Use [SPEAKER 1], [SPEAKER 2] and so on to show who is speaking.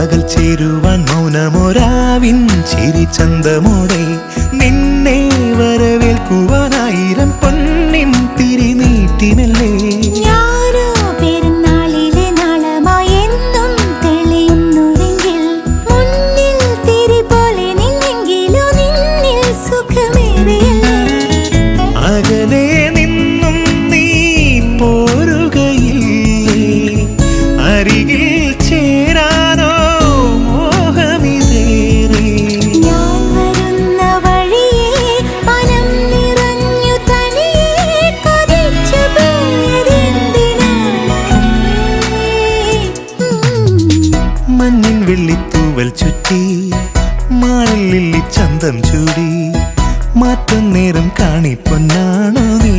[SPEAKER 1] പകൽ ചേരുവാൻ മൗനമൊരാവിൻ ചിരി ചന്തമോടെ നിന്നെ വരവേൽക്കുവാനായിരം പൊന്നിൻ തിരി നീട്ടിനല്ലേ. അകലെ നിന്നും നീ പോരുകയില്ലേ, അരികിൽ ചേരാനോ മോഹമിതേറെ.
[SPEAKER 2] ഞാൻ വരുന്ന വഴിയെ മനം നിറഞ്ഞു തനിയെ കൊതിച്ചു പോയതെന്തിനാണ്.
[SPEAKER 1] മഞ്ഞിൻ വെള്ളിത്തൂവൽ ചുറ്റി മാറിൽ ചന്തം ചൂടി മാറ്റം നേരം കാണിപ്പൊന്നാണോ നീ.